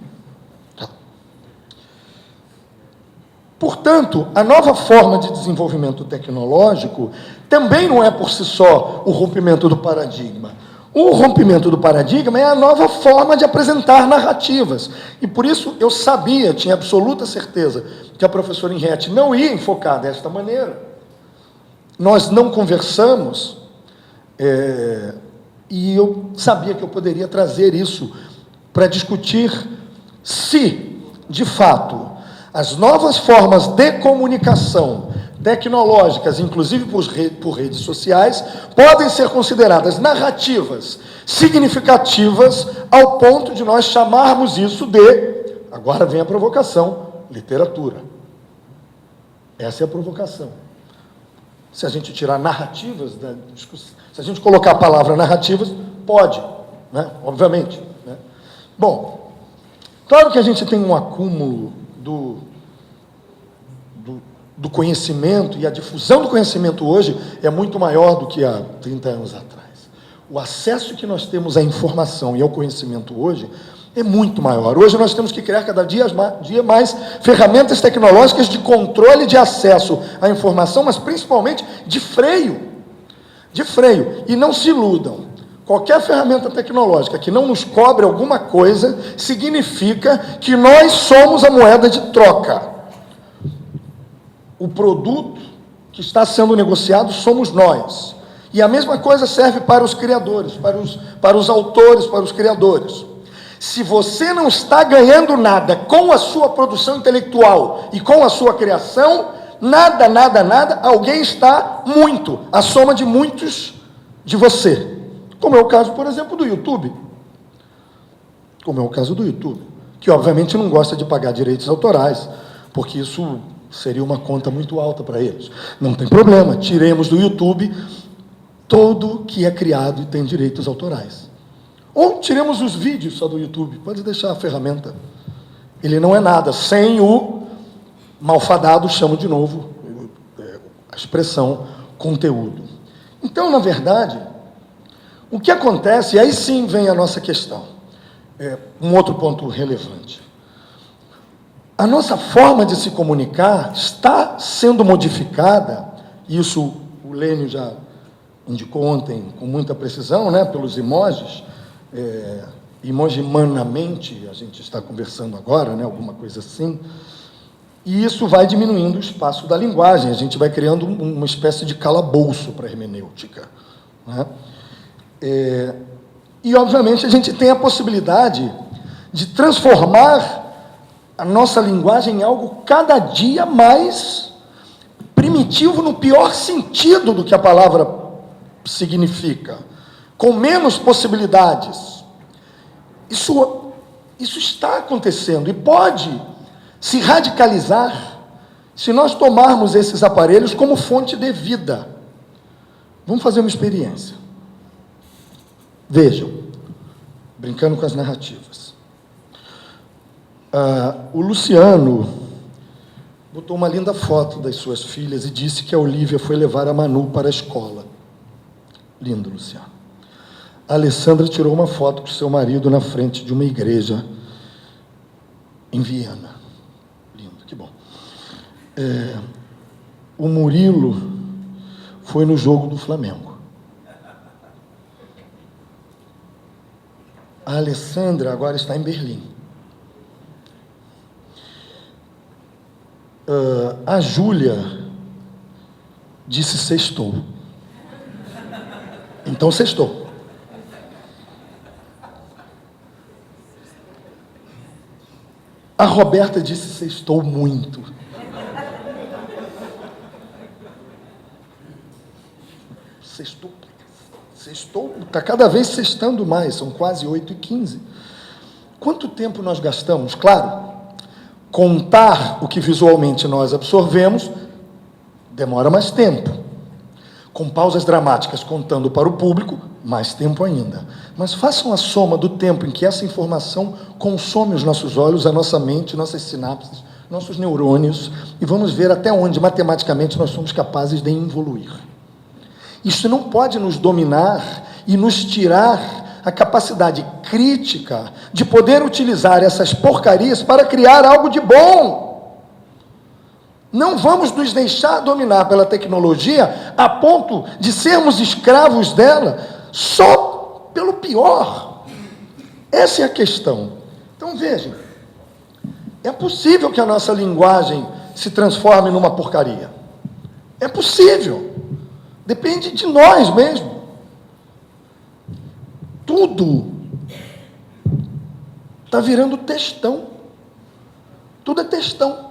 Portanto, a nova forma de desenvolvimento tecnológico também não é por si só o rompimento do paradigma. O rompimento do paradigma é a nova forma de apresentar narrativas. E por isso eu tinha absoluta certeza que a professora Henriette não ia enfocar desta maneira. Nós não conversamos, e eu sabia que eu poderia trazer isso para discutir se, de fato, as novas formas de comunicação tecnológicas, inclusive por redes sociais, podem ser consideradas narrativas significativas ao ponto de nós chamarmos isso de, agora vem a provocação, literatura. Essa é a provocação. Se a gente tirar narrativas da discussão, se a gente colocar a palavra narrativas, pode, né? Obviamente. Né? Bom, claro que a gente tem um acúmulo do conhecimento, e a difusão do conhecimento hoje é muito maior do que há 30 anos atrás. O acesso que nós temos à informação e ao conhecimento hoje é muito maior. Hoje nós temos que criar cada dia mais ferramentas tecnológicas de controle de acesso à informação, mas principalmente de freio. De freio. E não se iludam. Qualquer ferramenta tecnológica que não nos cobre alguma coisa, significa que nós somos a moeda de troca. O produto que está sendo negociado somos nós. E a mesma coisa serve para os criadores, para os autores, para os criadores. Se você não está ganhando nada com a sua produção intelectual e com a sua criação, nada, alguém está muito, a soma de muitos de você. Como é o caso, por exemplo, do YouTube. Que obviamente não gosta de pagar direitos autorais, porque isso seria uma conta muito alta para eles. Não tem problema, tiremos do YouTube todo que é criado e tem direitos autorais. Ou tiremos os vídeos só do YouTube, pode deixar a ferramenta. Ele não é nada, sem o malfadado, chamo de novo a expressão conteúdo. Então, na verdade, o que acontece, e aí sim vem a nossa questão, um outro ponto relevante. A nossa forma de se comunicar está sendo modificada, isso o Lênio já indicou ontem com muita precisão, né, pelos emojis, emojimanamente, a gente está conversando agora, né, alguma coisa assim, e isso vai diminuindo o espaço da linguagem, a gente vai criando uma espécie de calabouço para a hermenêutica, né? E, obviamente, a gente tem a possibilidade de transformar a nossa linguagem em algo cada dia mais primitivo, no pior sentido do que a palavra significa, com menos possibilidades. Isso está acontecendo e pode se radicalizar se nós tomarmos esses aparelhos como fonte de vida. Vamos fazer uma experiência. Vejam, brincando com as narrativas. O Luciano botou uma linda foto das suas filhas e disse que a Olívia foi levar a Manu para a escola. Lindo, Luciano. A Alessandra tirou uma foto com seu marido na frente de uma igreja em Viena. Lindo, que bom. O Murilo foi no jogo do Flamengo. A Alessandra agora está em Berlim. A Júlia disse sextou. Então sextou. A Roberta disse sextou muito. Sextou, está cada vez sextando mais, são quase 8h15. Quanto tempo nós gastamos? Claro, contar o que visualmente nós absorvemos demora mais tempo. Com pausas dramáticas contando para o público, mais tempo ainda. Mas façam a soma do tempo em que essa informação consome os nossos olhos, a nossa mente, nossas sinapses, nossos neurônios, e vamos ver até onde, matematicamente, nós somos capazes de evoluir. Isso não pode nos dominar e nos tirar a capacidade crítica de poder utilizar essas porcarias para criar algo de bom. Não vamos nos deixar dominar pela tecnologia a ponto de sermos escravos dela só pelo pior. Essa é a questão. Então, vejam, é possível que a nossa linguagem se transforme numa porcaria. É possível. Depende de nós mesmo. Tudo está virando textão. Tudo é textão.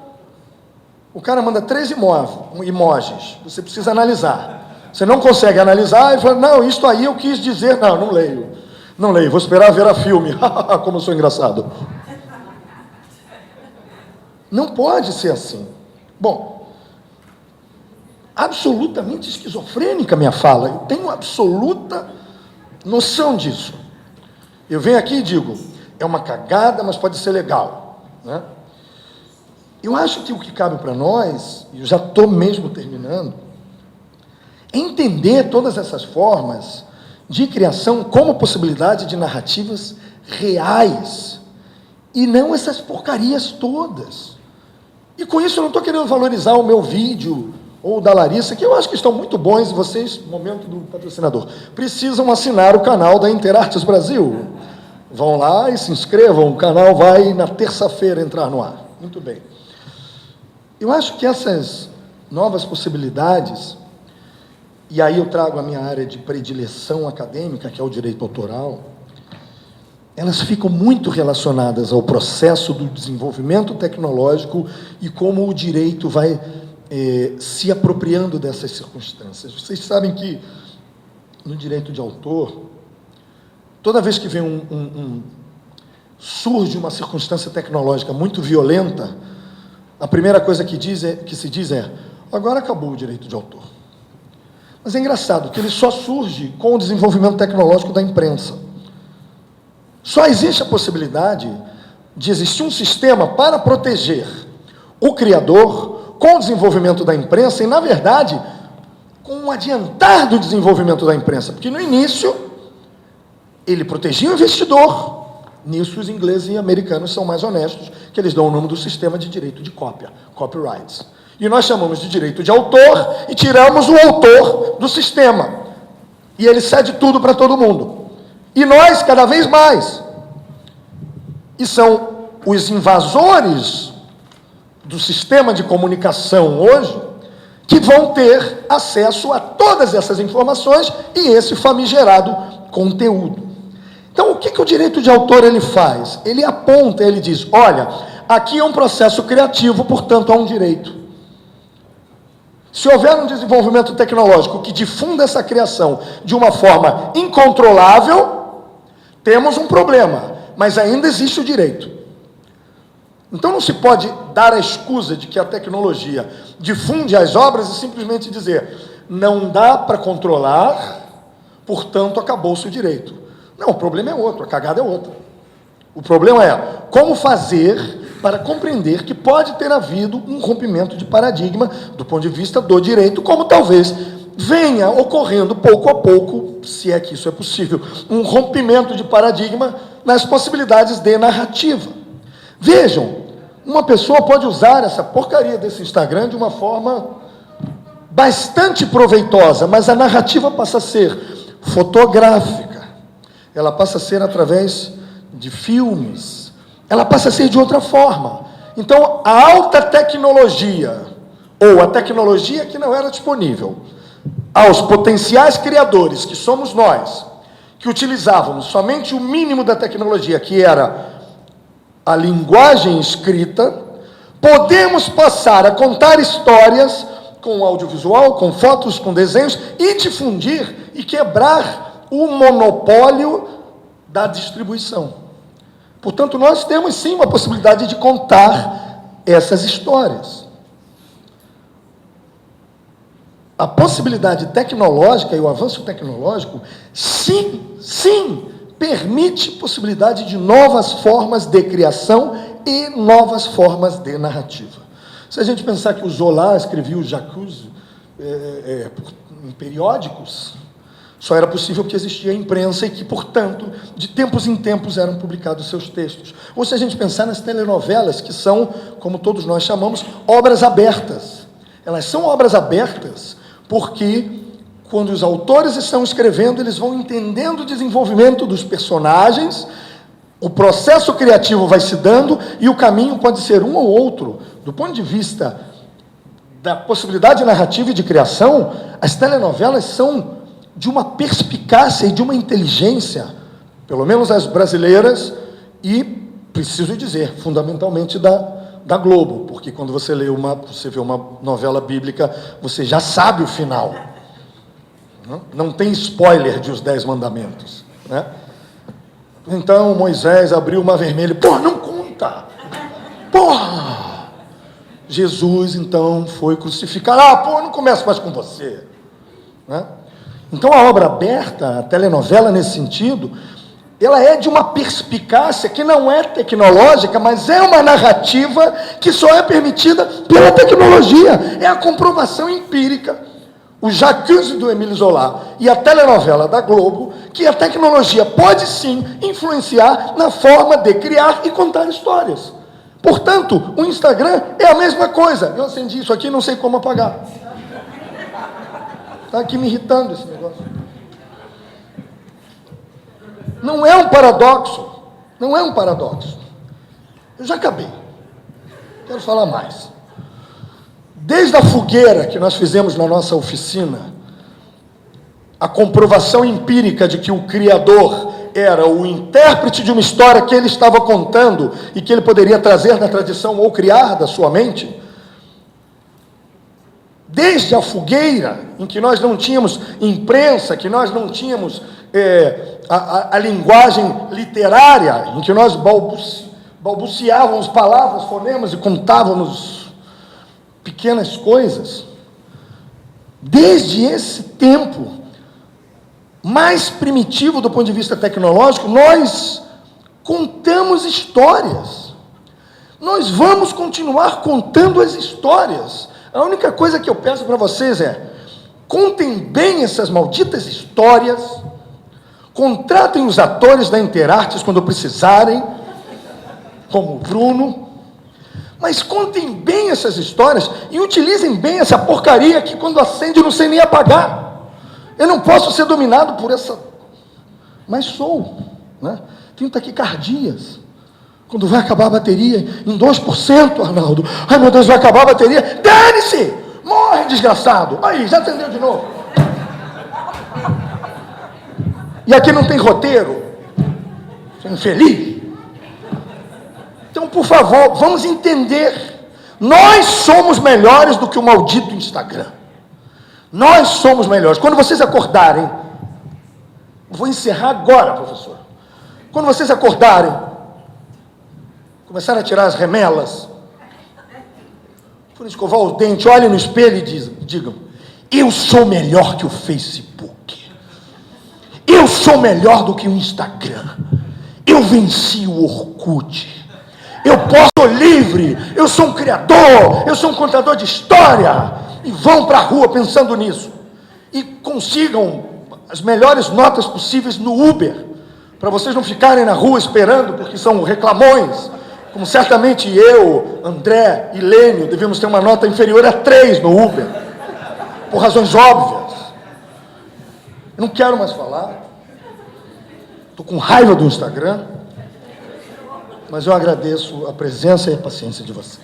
O cara manda 3 emojis. Você precisa analisar. Você não consegue analisar e fala, não, isto aí eu quis dizer. Não, não leio. Não leio, vou esperar ver a filme. Como eu sou engraçado. Não pode ser assim. Bom, absolutamente esquizofrênica minha fala. Eu tenho absoluta noção disso. Eu venho aqui e digo, é uma cagada, mas pode ser legal, né? Eu acho que o que cabe para nós, e eu já estou mesmo terminando, é entender todas essas formas de criação como possibilidade de narrativas reais, e não essas porcarias todas. E com isso eu não estou querendo valorizar o meu vídeo, ou da Larissa, que eu acho que estão muito bons, e vocês, momento do patrocinador, precisam assinar o canal da Interartes Brasil. Vão lá e se inscrevam, o canal vai na terça-feira entrar no ar. Muito bem. Eu acho que essas novas possibilidades, e aí eu trago a minha área de predileção acadêmica, que é o direito autoral, elas ficam muito relacionadas ao processo do desenvolvimento tecnológico e como o direito vai se apropriando dessas circunstâncias. Vocês sabem que, no direito de autor, toda vez que vem surge uma circunstância tecnológica muito violenta, a primeira coisa que se diz é, agora acabou o direito de autor. Mas é engraçado que ele só surge com o desenvolvimento tecnológico da imprensa. Só existe a possibilidade de existir um sistema para proteger o criador com o desenvolvimento da imprensa e, na verdade, com o adiantar do desenvolvimento da imprensa, porque no início ele protegia o investidor. Nisso os ingleses e americanos são mais honestos, que eles dão o nome do sistema de direito de cópia, copyrights. E nós chamamos de direito de autor e tiramos o autor do sistema. E ele cede tudo para todo mundo. E nós, cada vez mais. E são os invasores do sistema de comunicação hoje que vão ter acesso a todas essas informações e esse famigerado conteúdo. Então, o que o direito de autor ele faz? Ele aponta, ele diz, olha, aqui é um processo criativo, portanto, há um direito. Se houver um desenvolvimento tecnológico que difunda essa criação de uma forma incontrolável, temos um problema, mas ainda existe o direito. Então não se pode dar a escusa de que a tecnologia difunde as obras e simplesmente dizer, não dá para controlar, portanto acabou-se o direito. Não, o problema é outro, a cagada é outra. O problema é como fazer para compreender que pode ter havido um rompimento de paradigma do ponto de vista do direito, como talvez venha ocorrendo pouco a pouco, se é que isso é possível, um rompimento de paradigma nas possibilidades de narrativa. Vejam, uma pessoa pode usar essa porcaria desse Instagram de uma forma bastante proveitosa, mas a narrativa passa a ser fotográfica, ela passa a ser através de filmes, ela passa a ser de outra forma. Então, a alta tecnologia, ou a tecnologia que não era disponível, aos potenciais criadores, que somos nós, que utilizávamos somente o mínimo da tecnologia, que era a linguagem escrita, podemos passar a contar histórias com audiovisual, com fotos, com desenhos, e difundir e quebrar o monopólio da distribuição. Portanto, nós temos sim uma possibilidade de contar essas histórias. A possibilidade tecnológica e o avanço tecnológico, sim, permite possibilidade de novas formas de criação e novas formas de narrativa. Se a gente pensar que o Zola escrevia o Jacuzzi em periódicos, só era possível porque existia a imprensa e que, portanto, de tempos em tempos eram publicados seus textos. Ou se a gente pensar nas telenovelas, que são, como todos nós chamamos, obras abertas. Elas são obras abertas porque, quando os autores estão escrevendo, eles vão entendendo o desenvolvimento dos personagens, o processo criativo vai se dando e o caminho pode ser um ou outro. Do ponto de vista da possibilidade narrativa e de criação, as telenovelas são de uma perspicácia e de uma inteligência, pelo menos as brasileiras, e, preciso dizer, fundamentalmente da Globo, porque quando você vê uma novela bíblica, você já sabe o final. Não tem spoiler de Os 10 Mandamentos, né? Então, Moisés abriu o mar vermelho. Porra, não conta! Porra! Jesus, então, foi crucificado. Porra, não começa mais com você. Né? Então, a obra aberta, a telenovela, nesse sentido, ela é de uma perspicácia que não é tecnológica, mas é uma narrativa que só é permitida pela tecnologia. É a comprovação empírica. O Jacuzzi do Émile Zola e a telenovela da Globo, que a tecnologia pode sim influenciar na forma de criar e contar histórias. Portanto, o Instagram é a mesma coisa. Eu acendi isso aqui, não sei como apagar. Está aqui me irritando esse negócio. Não é um paradoxo. Não é um paradoxo. Eu já acabei. Quero falar mais. Desde a fogueira que nós fizemos na nossa oficina, a comprovação empírica de que o Criador era o intérprete de uma história que ele estava contando e que ele poderia trazer da tradição ou criar da sua mente, desde a fogueira, em que nós não tínhamos imprensa, que nós não tínhamos a linguagem literária, em que nós balbuciávamos palavras, fonemas e contávamos pequenas coisas, desde esse tempo mais primitivo do ponto de vista tecnológico, nós contamos histórias. Nós vamos continuar contando as histórias. A única coisa que eu peço para vocês é, Contem bem essas malditas histórias, contratem os atores da Interartes quando precisarem, como o Bruno, mas contem bem essas histórias e utilizem bem essa porcaria que quando acende eu não sei nem apagar. Eu não posso ser dominado por essa... Mas sou, né? Tenho taquicardias. Quando vai acabar a bateria, em 2%, Arnaldo. Ai, meu Deus, vai acabar a bateria. Dane-se! Morre, desgraçado! Aí, já acendeu de novo. E aqui não tem roteiro. Você é infeliz. Então, por favor, vamos entender. Nós somos melhores do que o maldito Instagram. Nós somos melhores. Quando vocês acordarem, vou encerrar agora, professor. Quando vocês acordarem, começarem a tirar as remelas, por escovar o dente, olhem no espelho e digam: eu sou melhor que o Facebook. Eu sou melhor do que o Instagram. Eu venci o Orkut. Eu sou livre. Eu sou um criador. Eu sou um contador de história. E vão para a rua pensando nisso. E consigam as melhores notas possíveis no Uber, para vocês não ficarem na rua esperando, porque são reclamões, como certamente eu, André e Lênio devemos ter uma nota inferior a 3 no Uber, por razões óbvias. Eu não quero mais falar, estou com raiva do Instagram, mas eu agradeço a presença e a paciência de vocês.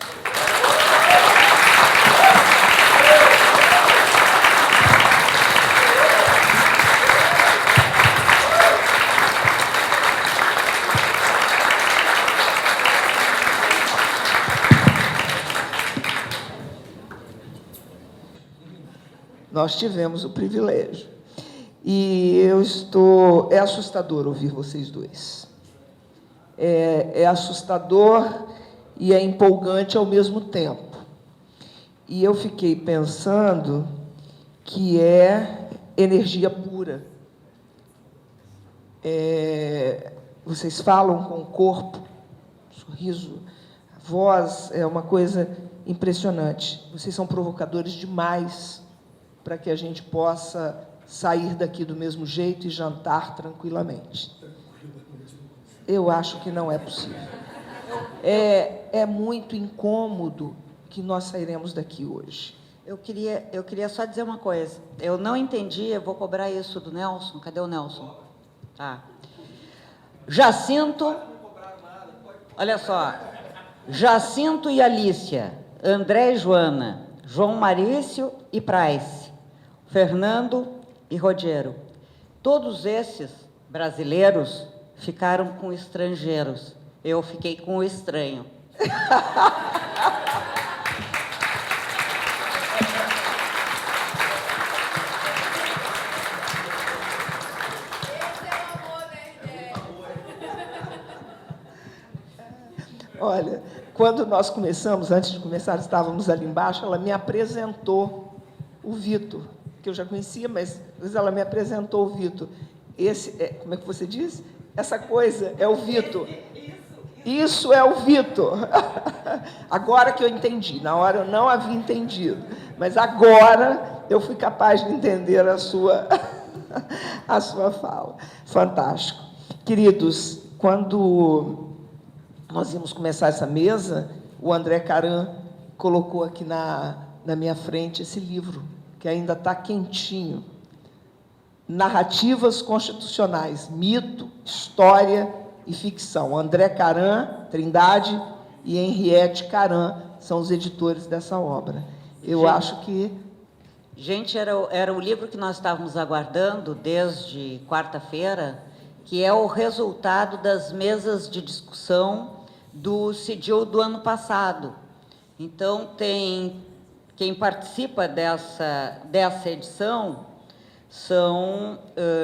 Nós tivemos o privilégio. E é assustador ouvir vocês dois. É assustador e é empolgante ao mesmo tempo. E eu fiquei pensando que é energia pura. Vocês falam com o corpo, sorriso, a voz, é uma coisa impressionante. Vocês são provocadores demais para que a gente possa sair daqui do mesmo jeito e jantar tranquilamente. Eu acho que não é possível. É muito incômodo que nós sairemos daqui hoje. Eu queria só dizer uma coisa. Eu não entendi, eu vou cobrar isso do Nelson. Cadê o Nelson? Tá. Jacinto, olha só. Jacinto e Alícia, André e Joana, João Marício e Price, Fernando e Rogério. Todos esses brasileiros ficaram com estrangeiros. Eu fiquei com o estranho. Olha, quando nós começamos, antes de começar, estávamos ali embaixo, ela me apresentou o Vitor, que eu já conhecia, mas ela me apresentou o Vitor. Como é que você diz? Essa coisa é o Vitor. Isso é o Vitor. Agora que eu entendi. Na hora eu não havia entendido. Mas agora eu fui capaz de entender a sua fala. Fantástico. Queridos, quando nós íamos começar essa mesa, o André Caran colocou aqui na minha frente esse livro, que ainda está quentinho. Narrativas Constitucionais, Mito, História e Ficção. André Caran, Trindade, e Henriette Caran são os editores dessa obra. Eu acho que... Gente, era o livro que nós estávamos aguardando desde quarta-feira, que é o resultado das mesas de discussão do CIDIL do ano passado. Então, quem participa dessa edição são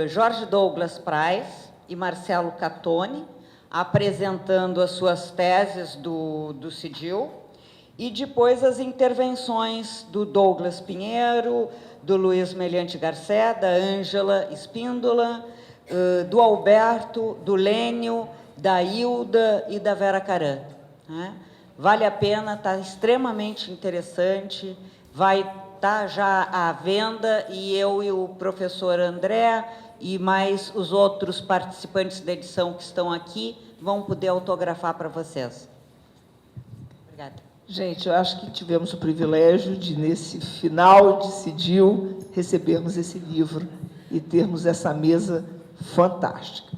Jorge Douglas Price e Marcelo Catone, apresentando as suas teses do CIDIL, e depois as intervenções do Douglas Pinheiro, do Luiz Meliante Garcé, da Ângela Espíndola, do Alberto, do Lênio, da Hilda e da Vera Caran, né? Vale a pena, está extremamente interessante, vai está já à venda e eu e o professor André e mais os outros participantes da edição que estão aqui vão poder autografar para vocês. Obrigada. Gente, eu acho que tivemos o privilégio de, nesse final de CIDIL, recebermos esse livro e termos essa mesa fantástica.